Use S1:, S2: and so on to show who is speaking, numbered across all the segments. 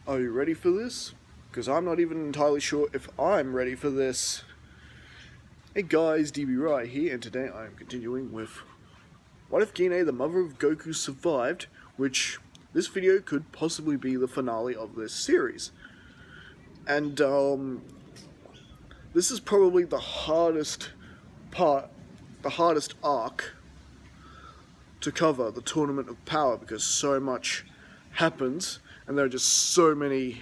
S1: Are you ready for this? Because I'm not even entirely sure if I'm ready for this. Hey guys, DB Rai here, and today I'm continuing with What if Gine, the mother of Goku, survived? Which this video could possibly be the finale of this series. And this is probably the hardest part, the hardest arc to cover, the Tournament of Power, because so much happens and there are just so many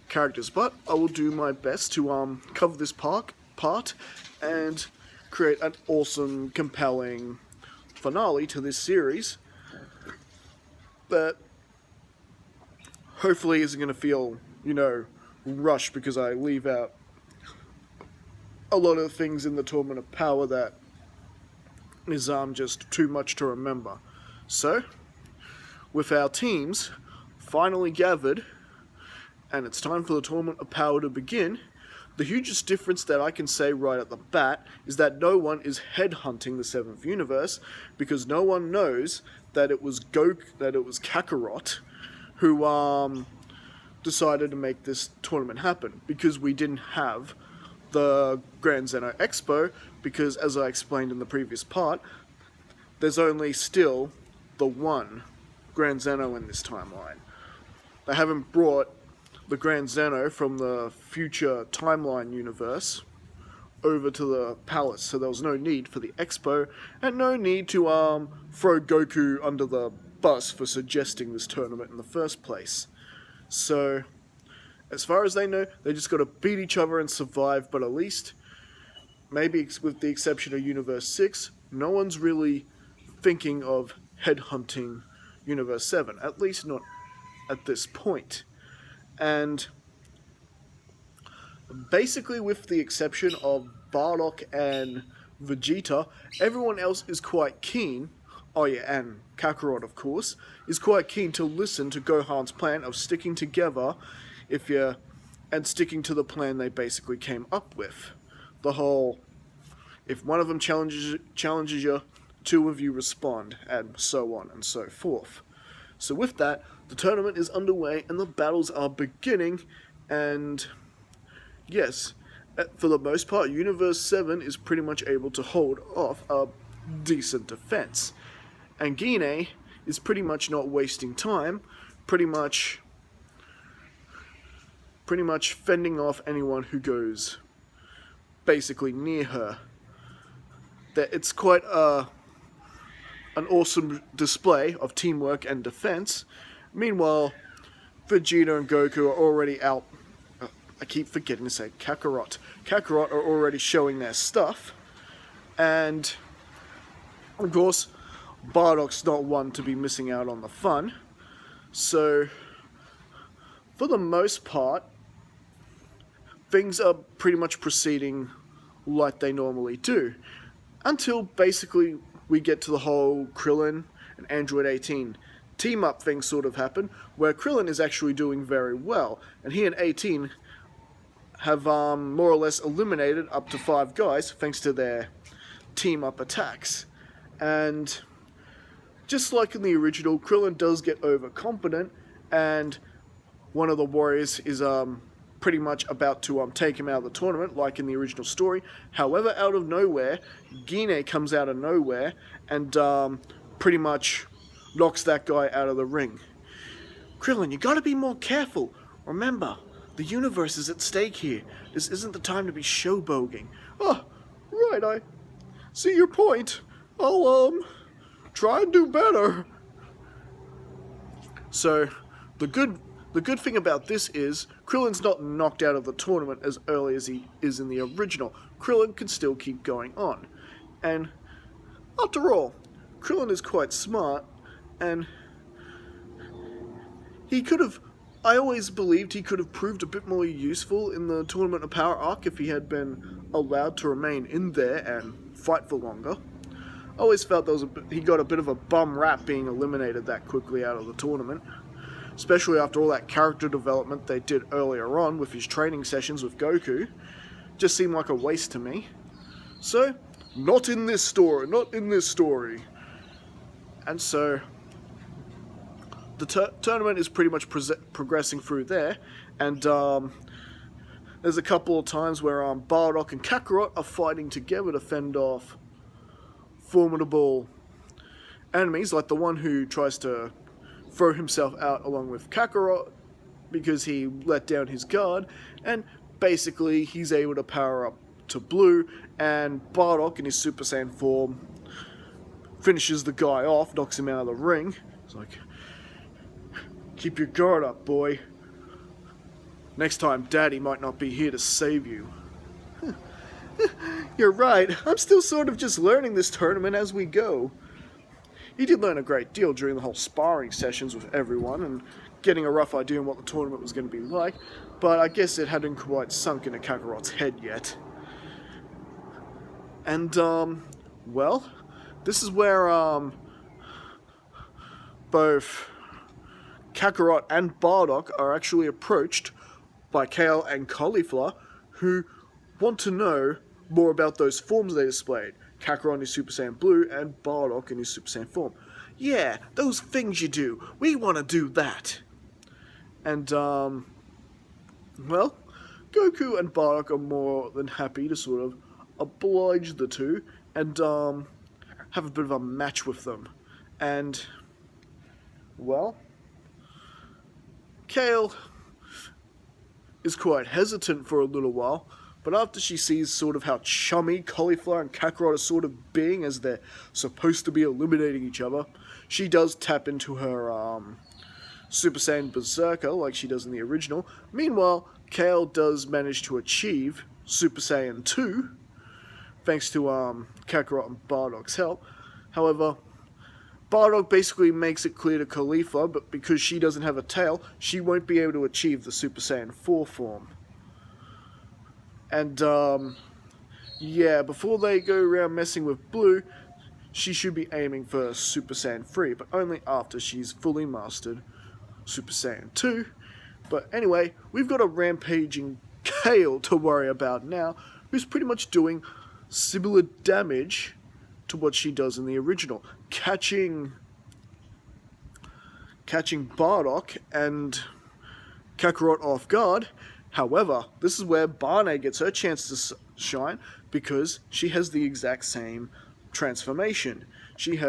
S1: characters. But I will do my best to cover this part and create an awesome, compelling finale to this series that hopefully isn't going to feel, rushed, because I leave out a lot of things in the Tournament of Power that is just too much to remember. So, with our teams finally gathered, and it's time for the Tournament of Power to begin, the hugest difference that I can say right at the bat is that no one is headhunting the 7th universe, because no one knows that it was Kakarot who decided to make this tournament happen, because we didn't have the Grand Zeno Expo, because as I explained in the previous part, there's only still the one Grand Zeno in this timeline. They haven't brought the Grand Zeno from the future timeline universe over to the palace, so there was no need for the expo, and no need to throw Goku under the bus for suggesting this tournament in the first place. So, as far as they know, they just got to beat each other and survive, but at least, maybe with the exception of Universe 6, no one's really thinking of headhunting Universe 7, at least not at this point. And basically, with the exception of Bardock and Vegeta, everyone else is quite keen, oh yeah, and Kakarot of course, is quite keen to listen to Gohan's plan of sticking together and sticking to the plan they basically came up with. The whole, if one of them challenges you, two of you respond, and so on and so forth. So with that, the tournament is underway and the battles are beginning, and yes, for the most part, Universe 7 is pretty much able to hold off a decent defense. And Gine is pretty much not wasting time, pretty much fending off anyone who goes basically near her. That it's quite an awesome display of teamwork and defense. Meanwhile, Vegeta and Goku are already out. I keep forgetting to say Kakarot. Kakarot are already showing their stuff. And, of course, Bardock's not one to be missing out on the fun. So, for the most part, things are pretty much proceeding like they normally do. Until basically we get to the whole Krillin and Android 18 team-up thing sort of happen, where Krillin is actually doing very well, and he and 18 have more or less eliminated up to 5 guys thanks to their team-up attacks. And just like in the original, Krillin does get overconfident, and one of the warriors is pretty much about to take him out of the tournament, like in the original story. However, out of nowhere, Gine comes out of nowhere and pretty much knocks that guy out of the ring. Krillin, you gotta be more careful. Remember, the universe is at stake here. This isn't the time to be showboating. Oh, right, I see your point. I'll try and do better. So, the good thing about this is, Krillin's not knocked out of the tournament as early as he is in the original. Krillin can still keep going on. And, after all, Krillin is quite smart, and I always believed he could have proved a bit more useful in the Tournament of Power arc if he had been allowed to remain in there and fight for longer. I always felt he got a bit of a bum rap being eliminated that quickly out of the tournament. Especially after all that character development they did earlier on with his training sessions with Goku. Just seemed like a waste to me. So, not in this story. And so, the tournament is pretty much progressing through there, and there's a couple of times where Bardock and Kakarot are fighting together to fend off formidable enemies, like the one who tries to throw himself out along with Kakarot because he let down his guard, and basically he's able to power up to blue, and Bardock in his Super Saiyan form finishes the guy off, knocks him out of the ring. It's like, keep your guard up, boy. Next time, Daddy might not be here to save you. You're right, I'm still sort of just learning this tournament as we go. He did learn a great deal during the whole sparring sessions with everyone and getting a rough idea on what the tournament was going to be like, but I guess it hadn't quite sunk into Kakarot's head yet. And, well, this is where, both Kakarot and Bardock are actually approached by Kale and Cauliflower, who want to know more about those forms they displayed. Kakarot in his Super Saiyan Blue, and Bardock in his Super Saiyan form. Yeah, those things you do. We want to do that. And, well, Goku and Bardock are more than happy to sort of oblige the two and, have a bit of a match with them. And, well, Kale is quite hesitant for a little while, but after she sees sort of how chummy Cauliflower and Kakarot are sort of being as they're supposed to be eliminating each other, she does tap into her Super Saiyan Berserker like she does in the original. Meanwhile, Kale does manage to achieve Super Saiyan 2, thanks to Kakarot and Bardock's help. However, Bardock basically makes it clear to Cauliflower, but because she doesn't have a tail, she won't be able to achieve the Super Saiyan 4 form. And, yeah, before they go around messing with Blue, she should be aiming for Super Saiyan 3, but only after she's fully mastered Super Saiyan 2. But anyway, we've got a rampaging Kale to worry about now, who's pretty much doing similar damage to what she does in the original. Catching Bardock and Kakarot off guard. However, this is where Barne gets her chance to shine, because she has the exact same transformation. She's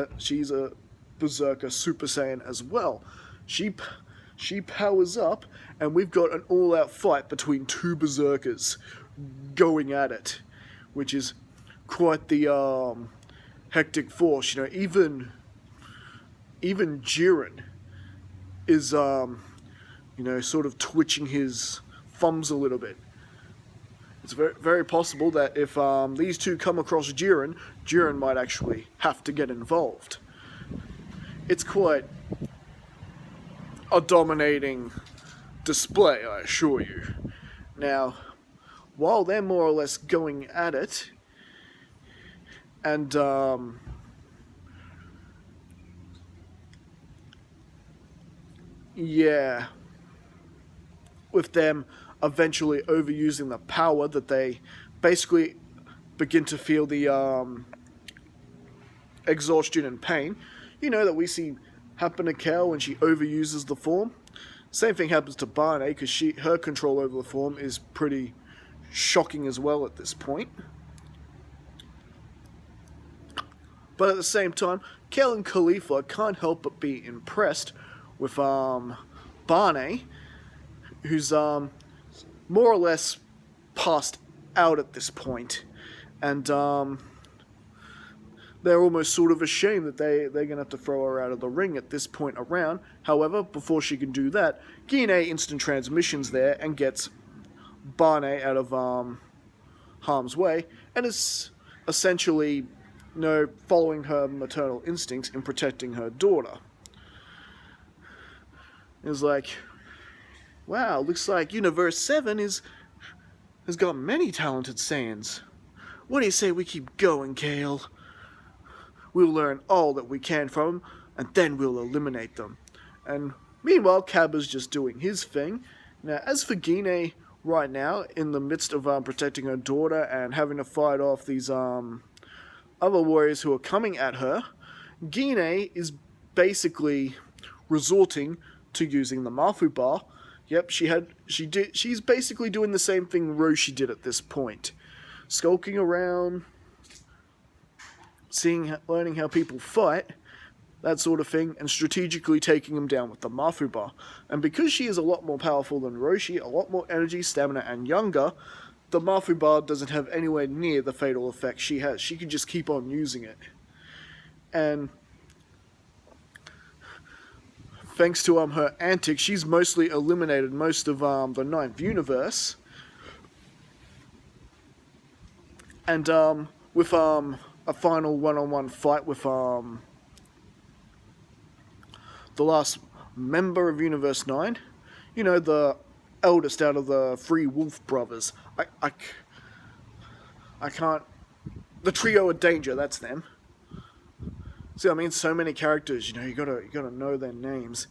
S1: a Berserker Super Saiyan as well. She powers up, and we've got an all-out fight between two Berserkers going at it, which is quite the hectic force. You know, even Jiren is you know, sort of twitching his thumbs a little bit. It's very, very possible that if these two come across Jiren might actually have to get involved. It's quite a dominating display, I assure you. Now, while they're more or less going at it, and yeah, with them eventually overusing the power that they basically begin to feel the exhaustion and pain, you know, that we see happen to Kale when she overuses the form. Same thing happens to Barne, because her control over the form is pretty shocking as well at this point. But at the same time, Kale and Cauliflower can't help but be impressed with Barne, who's more or less passed out at this point, and they're almost sort of ashamed that they're going to have to throw her out of the ring at this point around. However, before she can do that, Gine instant transmissions there and gets Barne out of harm's way, and is essentially, you know, following her maternal instincts in protecting her daughter. It's like, wow, looks like Universe 7 has got many talented Saiyans. What do you say we keep going, Kale? We'll learn all that we can from them, and then we'll eliminate them. And meanwhile, Cabba's just doing his thing. Now, as for Gine right now, in the midst of protecting her daughter and having to fight off these other warriors who are coming at her, Gine is basically resorting to using the Mafu bar. Yep, she's basically doing the same thing Roshi did at this point. Skulking around, learning how people fight, that sort of thing, and strategically taking them down with the Mafu bar. And because she is a lot more powerful than Roshi, a lot more energy, stamina, and younger, the Mafu bar doesn't have anywhere near the fatal effect she has. She can just keep on using it. And thanks to her antics, she's mostly eliminated most of the ninth universe. And with a final one-on-one fight with the last member of Universe 9, you know, the eldest out of the three Wolf brothers. I can't... The trio of danger, that's them. See, I mean, so many characters, you know, you gotta know their names.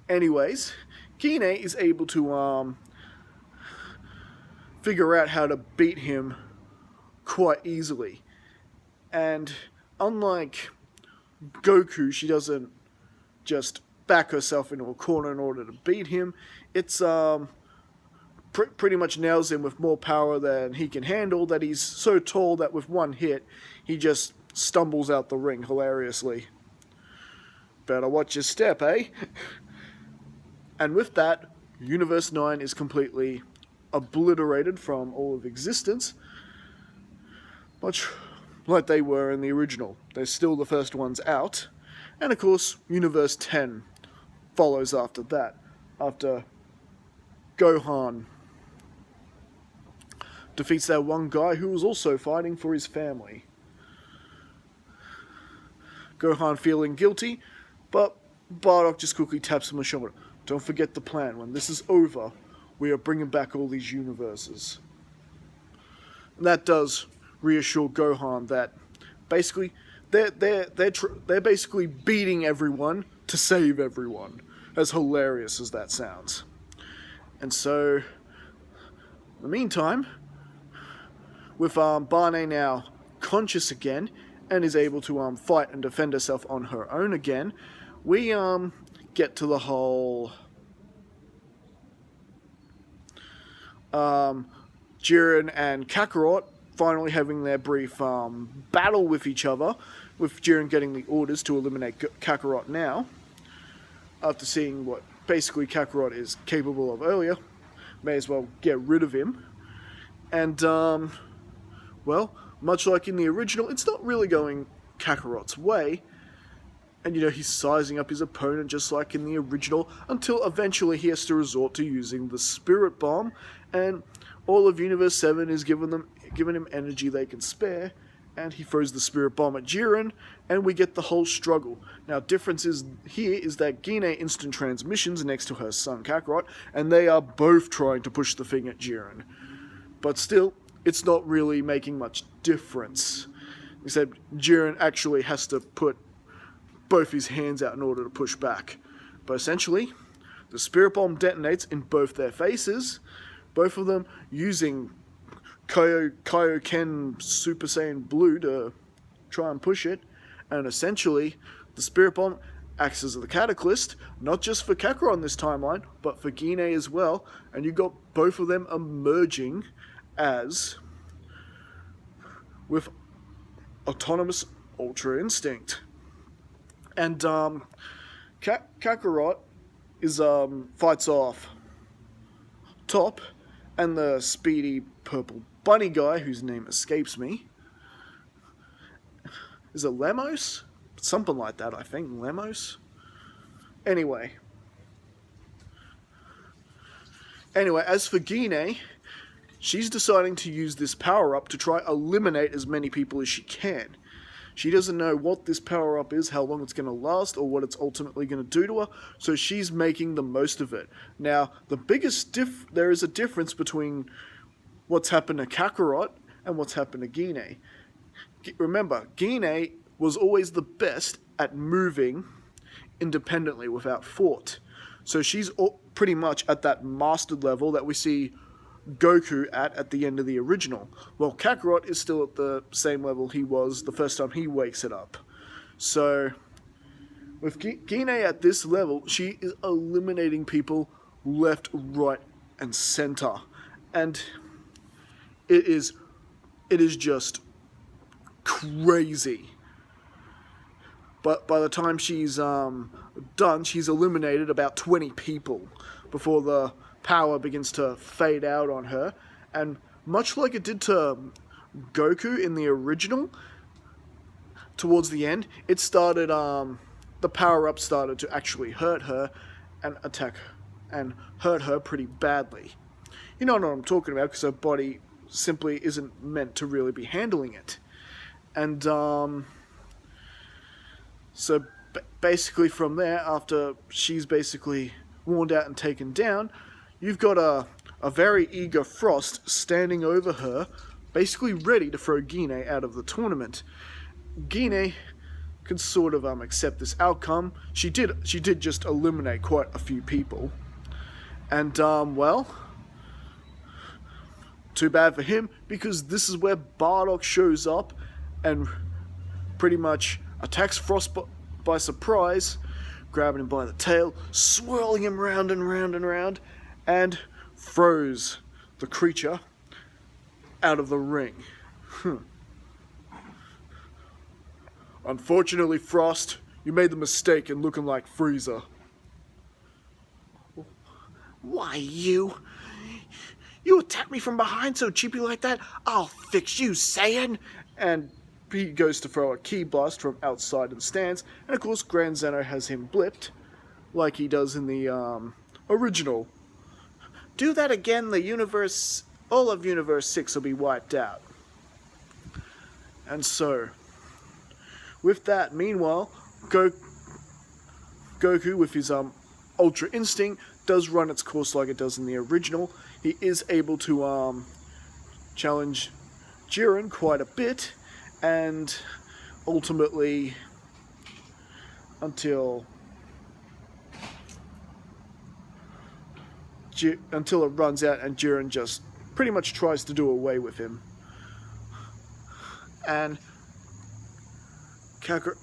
S1: Anyways, Gine is able to figure out how to beat him quite easily. And unlike Goku, she doesn't just back herself into a corner in order to beat him. It's pretty much nails him with more power than he can handle, that he's so tall that with one hit, he just stumbles out the ring hilariously. Better watch your step, eh? And with that, Universe 9 is completely obliterated from all of existence, much like they were in the original. They're still the first ones out. And of course, Universe 10 follows after that, after Gohan defeats that one guy who was also fighting for his family. Gohan feeling guilty, but Bardock just quickly taps him on the shoulder. Don't forget the plan. When this is over, we are bringing back all these universes. And that does reassure Gohan that basically they're basically beating everyone to save everyone. As hilarious as that sounds. And so, in the meantime, with Barne now conscious again and is able to fight and defend herself on her own again, we get to the whole Jiren and Kakarot finally having their brief battle with each other, with Jiren getting the orders to eliminate Kakarot now, after seeing what basically Kakarot is capable of earlier. May as well get rid of him. And, well, much like in the original, it's not really going Kakarot's way. And, you know, he's sizing up his opponent just like in the original, until eventually he has to resort to using the Spirit Bomb, and all of Universe 7 is giving him energy they can spare, and he throws the Spirit Bomb at Jiren, and we get the whole struggle. Now, difference here is that Gine instant transmissions next to her son Kakarot, and they are both trying to push the thing at Jiren. But still, it's not really making much difference, except Jiren actually has to put both his hands out in order to push back. But essentially, the Spirit Bomb detonates in both their faces, both of them using Kaioken Super Saiyan Blue to try and push it, and essentially the Spirit Bomb acts as the catalyst, not just for Kakarot in this timeline, but for Gine as well, and you got both of them emerging as with autonomous Ultra Instinct. And Kakarot is fights off Top and the speedy purple bunny guy whose name escapes me. Is it Lemos? Something like that, I think. Lemos? Anyway, as for Gine, she's deciding to use this power-up to try eliminate as many people as she can. She doesn't know what this power-up is, how long it's going to last, or what it's ultimately going to do to her, so she's making the most of it. Now, there is a difference between what's happened to Kakarot and what's happened to Gine. Remember, Gine was always the best at moving independently without thought. So she's pretty much at that mastered level that we see Goku at the end of the original. Well, Kakarot is still at the same level he was the first time he wakes it up. So With Gine at this level, she is eliminating people left, right, and center. And it is just crazy. But by the time she's done, she's eliminated about 20 people before the power begins to fade out on her. And much like it did to Goku in the original, towards the end, it started, the power-up started to actually hurt her and attack and hurt her pretty badly. You know what I'm talking about, because her body simply isn't meant to really be handling it. And, so basically from there, after she's basically worn out and taken down, you've got a very eager Frost standing over her, basically ready to throw Gine out of the tournament. Gine can sort of accept this outcome. She did just eliminate quite a few people. And, well, too bad for him, because this is where Bardock shows up and pretty much attacks Frost by surprise, grabbing him by the tail, swirling him round and round and round, and throws the creature out of the ring. Unfortunately, Frost, you made the mistake in looking like Freeza.
S2: Why, you attacked me from behind so cheaply like that? I'll fix you, Saiyan!
S1: And he goes to throw a ki blast from outside of the stands, and of course Grand Zeno has him blipped, like he does in the original.
S2: Do that again, all of Universe 6 will be wiped out.
S1: And so, with that, meanwhile, Goku, with his Ultra Instinct, does run its course like it does in the original. He is able to challenge Jiren quite a bit, and ultimately, until it runs out and Jiren just pretty much tries to do away with him. And Kakarot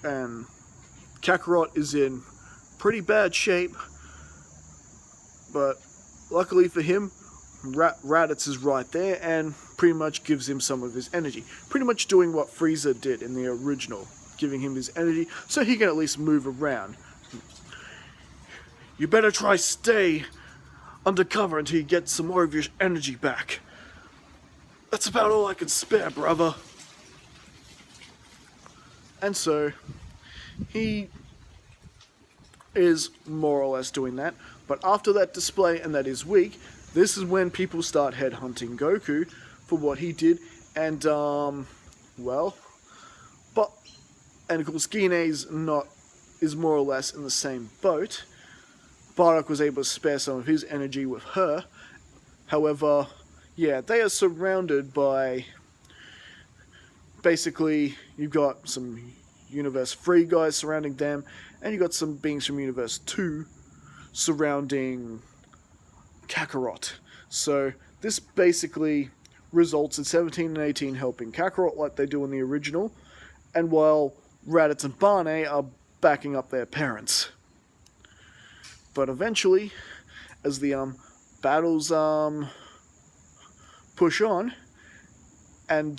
S1: is in pretty bad shape, but luckily for him, Raditz is right there and pretty much gives him some of his energy. Pretty much doing what Freeza did in the original, giving him his energy so he can at least move around. You better try stay undercover until you get some more of your energy back. That's about all I can spare, brother. And so, he is more or less doing that. But after that display, and that is weak, this is when people start headhunting Goku for what he did. And, and of course Gine is more or less in the same boat. Bardock was able to spare some of his energy with her. However, yeah, they are surrounded by, basically, you've got some Universe 3 guys surrounding them, and you've got some beings from Universe 2 surrounding Kakarot. So this basically results in 17 and 18 helping Kakarot like they do in the original, and while Raditz and Barne are backing up their parents. But eventually, as the battles push on, and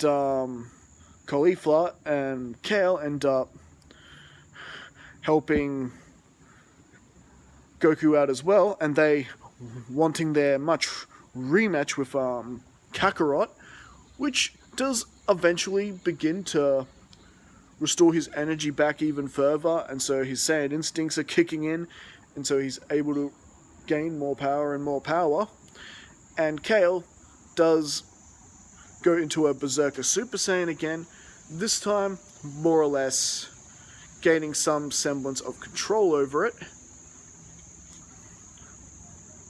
S1: Caulifla and Kale end up helping Goku out as well, and they wanting their rematch with Kakarot, which does eventually begin to restore his energy back even further, and so his Saiyan instincts are kicking in, and so he's able to gain more power and more power. And Kale does go into a Berserker Super Saiyan again, this time more or less gaining some semblance of control over it,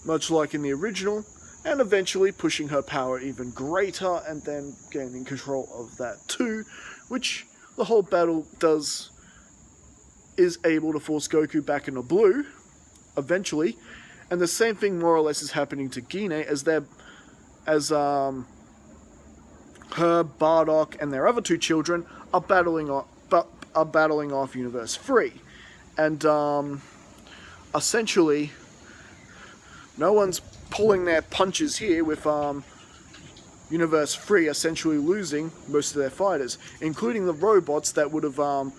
S1: much like in the original, and eventually pushing her power even greater and then gaining control of that too, which the whole battle is able to force Goku back into blue eventually. And the same thing more or less is happening to Gine as her, Bardock, and their other two children are battling off Universe 3. And essentially, no one's pulling their punches here with Universe 3 essentially losing most of their fighters, including the robots that would have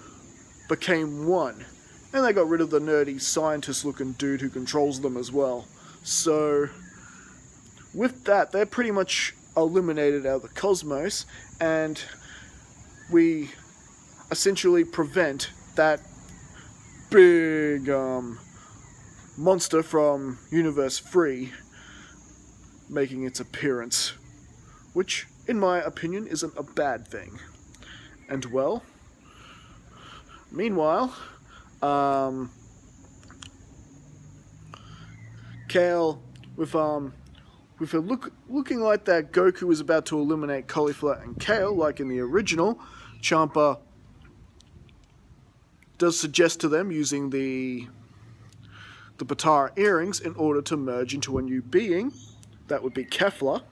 S1: became one. And they got rid of the nerdy scientist-looking dude who controls them as well. So, with that, they're pretty much eliminated out of the cosmos, and we essentially prevent that big monster from Universe 3 making its appearance, which, in my opinion, isn't a bad thing. And well, meanwhile, Kale, with it looking like that Goku is about to eliminate Cauliflower and Kale, like in the original, Champa does suggest to them using the Potara earrings in order to merge into a new being. That would be Kefla.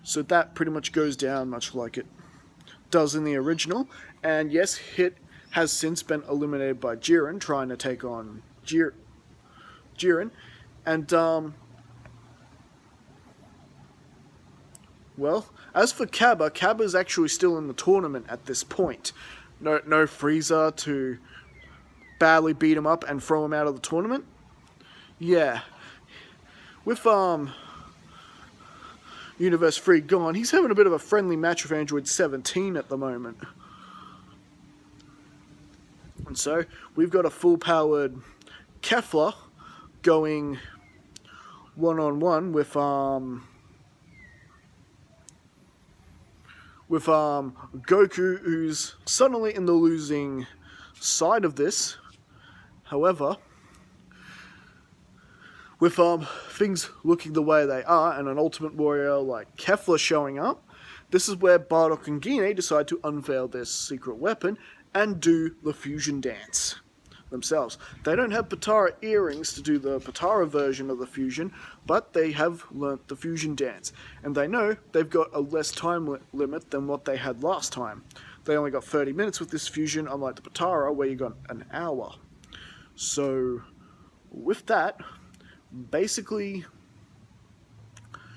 S1: So that pretty much goes down much like it does in the original. And yes, Hit has since been eliminated by Jiren, trying to take on Jiren. And, well, as for Cabba's actually still in the tournament at this point. No Freeza to badly beat him up and throw him out of the tournament. Yeah. With, Universe 3 gone, he's having a bit of a friendly match with Android 17 at the moment. And so, we've got a full-powered Kefla going one-on-one with Goku, who's suddenly in the losing side of this. However, with things looking the way they are, and an Ultimate Warrior like Kefla showing up, this is where Bardock and Gine decide to unveil their secret weapon and do the fusion dance themselves. They don't have Potara earrings to do the Potara version of the fusion, but they have learnt the fusion dance. And they know they've got a less time limit than what they had last time. They only got 30 minutes with this fusion, unlike the Potara, where you got an hour. So, with that, basically,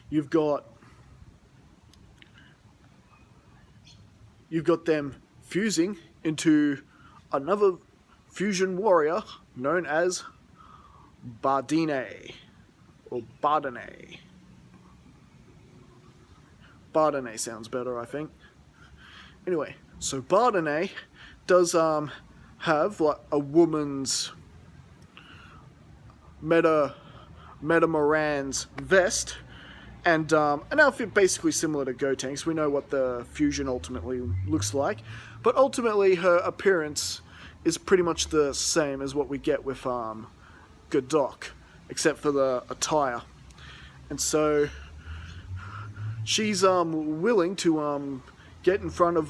S1: you've got them fusing into another fusion warrior known as Barne, or Bardock. Bardock sounds better, I think. Anyway, so Bardock does have like a woman's Meta Moran's vest, and an outfit basically similar to Gotenks. We know what the fusion ultimately looks like, but ultimately her appearance is pretty much the same as what we get with Bardock, except for the attire. And so she's willing to get in front of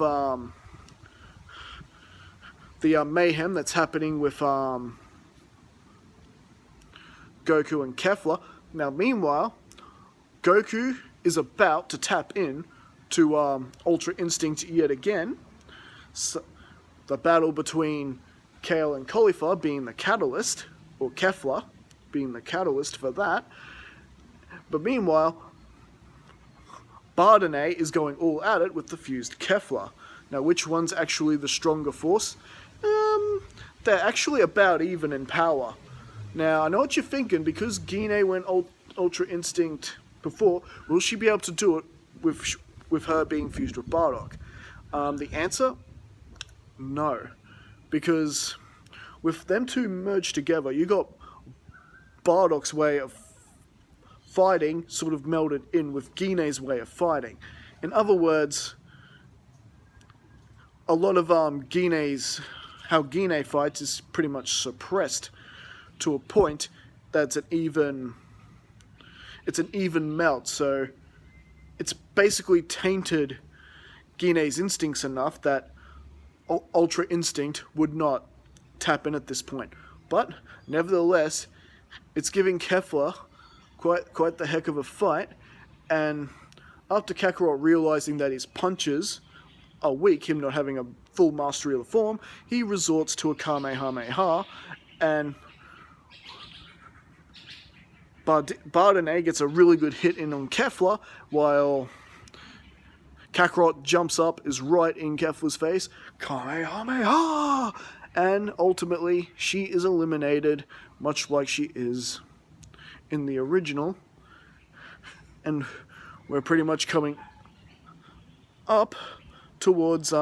S1: the mayhem that's happening with Goku and Kefla. Now, meanwhile, Goku is about to tap in to Ultra Instinct yet again. So, the battle between Kale and Cauliflower being the catalyst, or Kefla being the catalyst for that. But meanwhile, Bardock is going all at it with the fused Kefla. Now, which one's actually the stronger force? They're actually about even in power. Now, I know what you're thinking, because Gine went Ultra Instinct before, will she be able to do it with her being fused with Bardock? The answer? No. Because with them two merged together, you got Bardock's way of fighting sort of melded in with Gine's way of fighting. In other words, a lot of how Gine fights is pretty much suppressed to a point that's it's an even melt, so it's basically tainted Gine's instincts enough that Ultra Instinct would not tap in at this point. But nevertheless, it's giving Kefla quite the heck of a fight, and after Kakarot realizing that his punches are weak, him not having a full mastery of the form, he resorts to a Kamehameha, and Barne gets a really good hit in on Kefla, while Kakarot jumps up, is right in Kefla's face, Kamehameha! And ultimately, she is eliminated, much like she is in the original. And we're pretty much coming up towards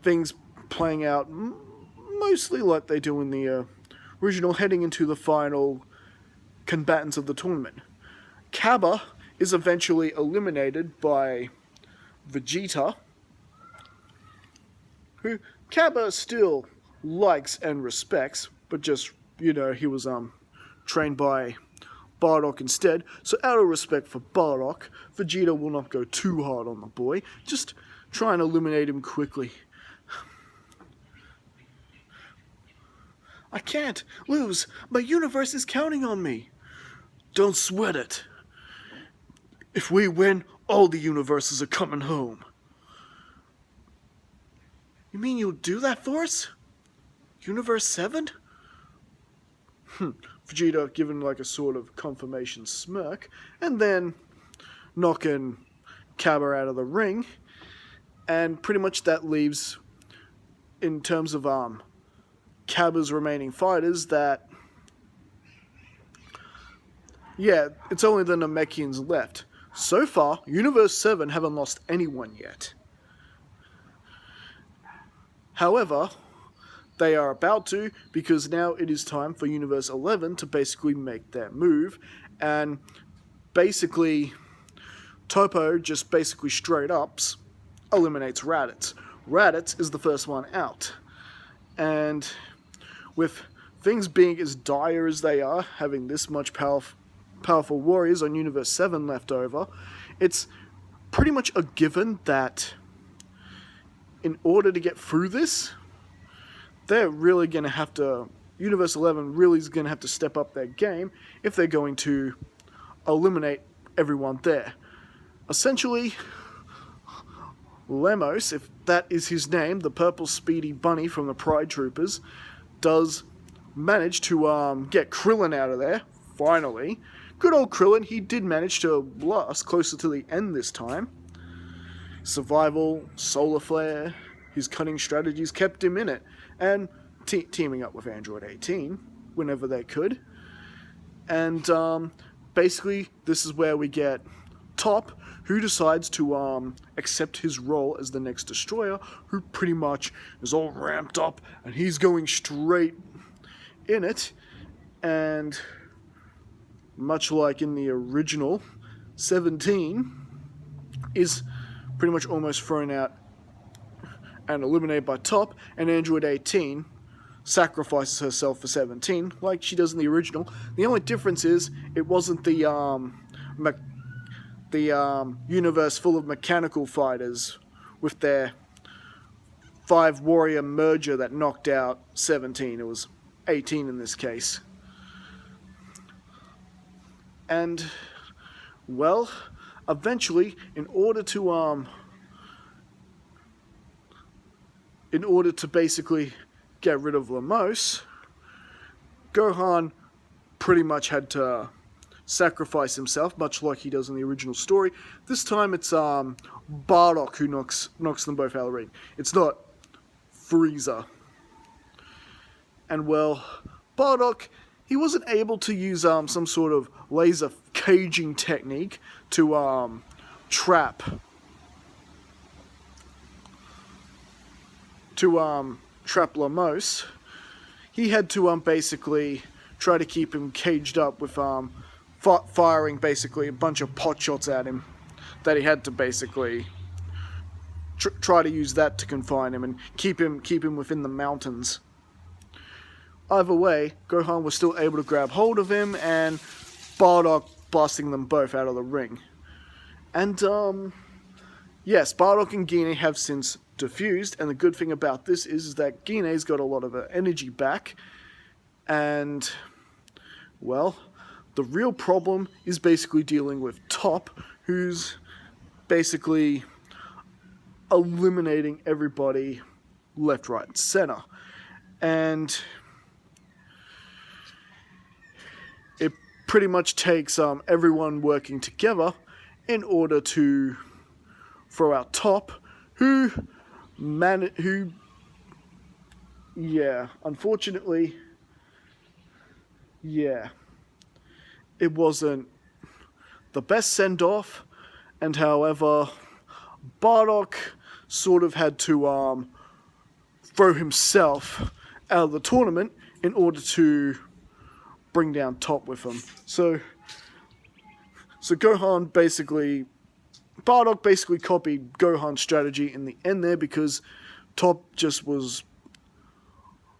S1: things playing out mostly like they do in the original, heading into the final combatants of the tournament. Cabba is eventually eliminated by Vegeta, who Cabba still likes and respects, but just, you know, he was trained by Bardock instead, so out of respect for Bardock, Vegeta will not go too hard on the boy, just try and eliminate him quickly. I can't lose, my universe is counting on me. Don't sweat it. If we win, all the universes are coming home. You mean you'll do that for us? Universe 7? Vegeta giving like a sort of confirmation smirk, and then knocking Cabba out of the ring, and pretty much that leaves, in terms of Cabba's remaining fighters, that it's only the Namekians left. So far, Universe 7 haven't lost anyone yet. However, they are about to, because now it is time for Universe 11 to basically make their move, and basically Topo just basically straight ups eliminates Raditz. Raditz is the first one out, and with things being as dire as they are, having this much powerful warriors on Universe 7 left over, it's pretty much a given that in order to get through this, they're really going to have to, Universe 11 really is going to have to step up their game if they're going to eliminate everyone there. Essentially, Lemos, if that is his name, the purple speedy bunny from the Pride Troopers, does manage to get Krillin out of there, finally. Good old Krillin, he did manage to last closer to the end this time. Survival, solar flare, his cunning strategies kept him in it, and teaming up with Android 18 whenever they could. And basically, this is where we get Top, who decides to accept his role as the next destroyer, who pretty much is all ramped up, and he's going straight in it. And much like in the original, 17 is pretty much almost thrown out and eliminated by Top, and Android 18 sacrifices herself for 17, like she does in the original. The only difference is it wasn't the universe full of mechanical fighters with their 5 warrior merger that knocked out 17. It was 18 in this case. And, well, eventually, in order to basically get rid of Lemos, Gohan pretty much had to sacrifice himself, much like he does in the original story. This time it's Bardock who knocks them both out of the ring. It's not Freeza. And well, Bardock, he wasn't able to use some sort of laser caging technique to trap Lemos. He had to basically try to keep him caged up with firing basically a bunch of pot shots at him that he had to basically try to use that to confine him and keep him within the mountains. Either way, Gohan was still able to grab hold of him, and Bardock blasting them both out of the ring. And yes, Bardock and Gine have since diffused, and the good thing about this is that Gine's got a lot of her energy back, and well, the real problem is basically dealing with Top, who's basically eliminating everybody left, right, and center. And it pretty much takes everyone working together in order to throw out Top, unfortunately, it wasn't the best send-off, and however, Bardock sort of had to throw himself out of the tournament in order to bring down Top with him. So Bardock basically copied Gohan's strategy in the end there, because Top just was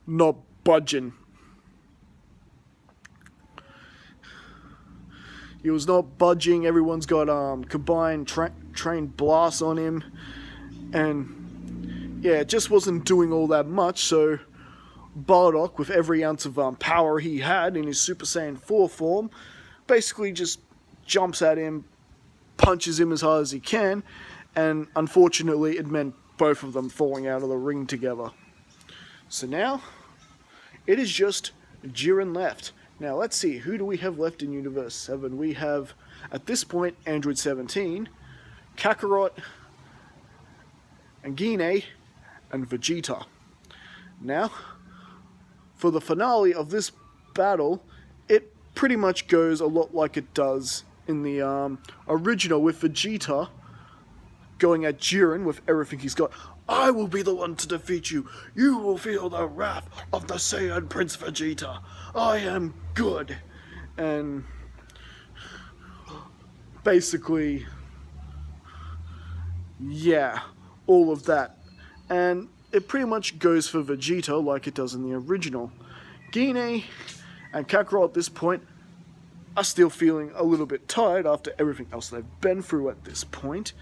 S1: not budging. He was not budging. Everyone's got combined train blasts on him, and yeah, it just wasn't doing all that much. So Bardock, with every ounce of power he had in his Super Saiyan 4 form, basically just jumps at him, punches him as hard as he can, and unfortunately it meant both of them falling out of the ring together. So now it is just Jiren left. Now let's see, who do we have left in Universe 7? We have, at this point, Android 17, Kakarot, and Gine, and Vegeta. Now, for the finale of this battle, it pretty much goes a lot like it does in the original, with Vegeta going at Jiren with everything he's got. I will be the one to defeat you. You will feel the wrath of the Saiyan Prince Vegeta. I am good. And basically, yeah, all of that. And it pretty much goes for Vegeta like it does in the original. Gine and Kakarot at this point are still feeling a little bit tired after everything else they've been through at this point.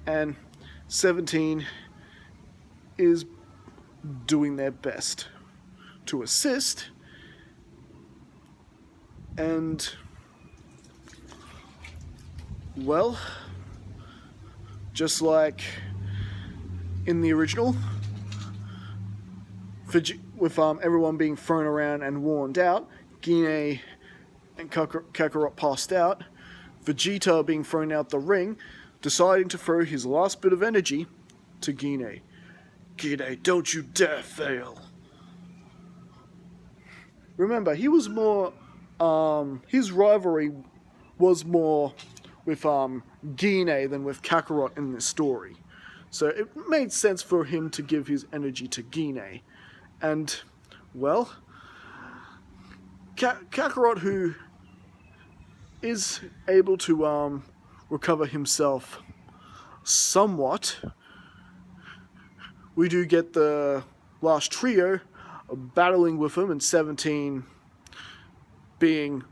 S1: And 17 is doing their best to assist. And, well, just like in the original, with everyone being thrown around and worn out, Gine and Kakarot passed out, Vegeta being thrown out the ring, deciding to throw his last bit of energy to Gine. Gine, don't you dare fail. Remember, he was more, his rivalry was more with Gine than with Kakarot in this story. So it made sense for him to give his energy to Gine. And, well, Kakarot, who is able to recover himself somewhat, we do get the last trio battling with him, and 17 being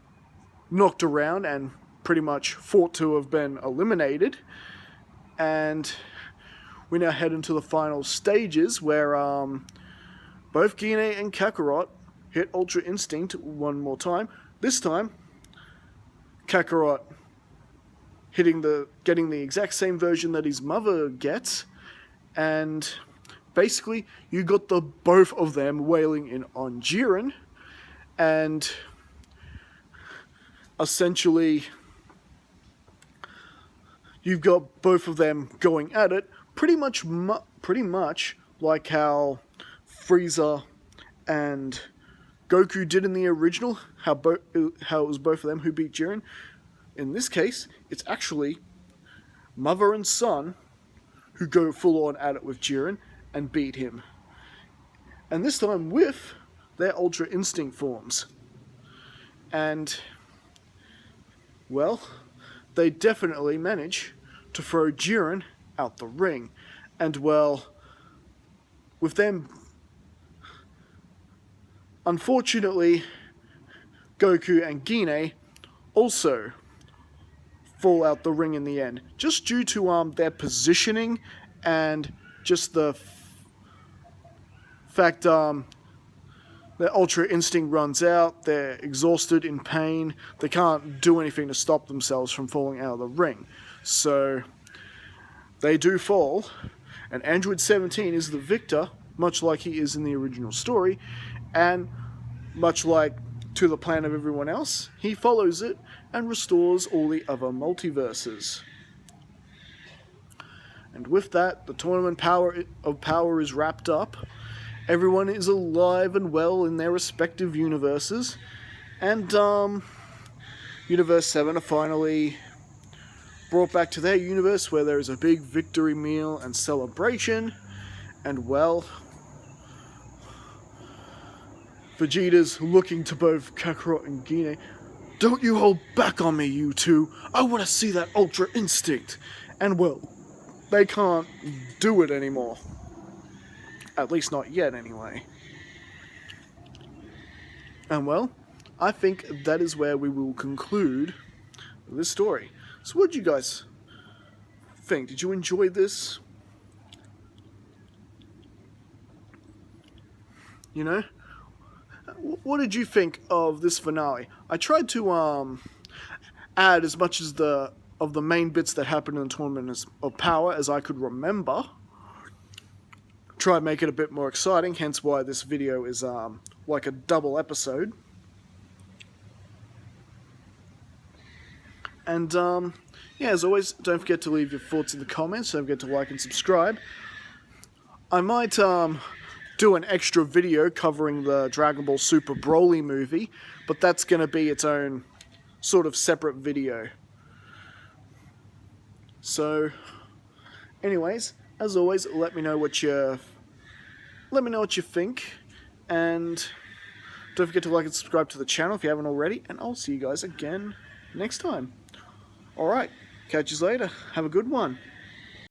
S1: knocked around and pretty much thought to have been eliminated. And we now head into the final stages where both Gine and Kakarot hit Ultra Instinct one more time. This time, Kakarot getting the exact same version that his mother gets, and basically you got the both of them wailing in on Jiren, and essentially you've got both of them going at it pretty much like how Freeza and Goku did in the original, how it was both of them who beat Jiren. In this case, it's actually mother and son who go full on at it with Jiren and beat him. And this time with their Ultra Instinct forms. And, well, they definitely manage to throw Jiren out the ring. And, well, with them, unfortunately, Goku and Gine also fall out the ring in the end, just due to their positioning and just the fact their Ultra Instinct runs out, they're exhausted, in pain, they can't do anything to stop themselves from falling out of the ring. So they do fall, And Android 17 is the victor, much like he is in the original story, and much like to the plan of everyone else, he follows it and restores all the other multiverses. And with that, the tournament of power is wrapped up. Everyone is alive and well in their respective universes, and Universe 7 are finally brought back to their universe, where there is a big victory meal and celebration, and well, Vegeta's looking to both Kakarot and Gine. Don't you hold back on me, you two. I want to see that Ultra Instinct. And well, they can't do it anymore. At least not yet, anyway. And well, I think that is where we will conclude this story. So what did you guys think? Did you enjoy this? You know? What did you think of this finale? I tried to add as much as of the main bits that happened in the Tournament of Power as I could remember. Try to make it a bit more exciting, hence why this video is like a double episode. And yeah, as always, don't forget to leave your thoughts in the comments. Don't forget to like and subscribe. I might do an extra video covering the Dragon Ball Super Broly movie, but that's going to be its own sort of separate video. So, anyways, as always, let me know what you think, and don't forget to like and subscribe to the channel if you haven't already, and I'll see you guys again next time. Alright, catch you later. Have a good one.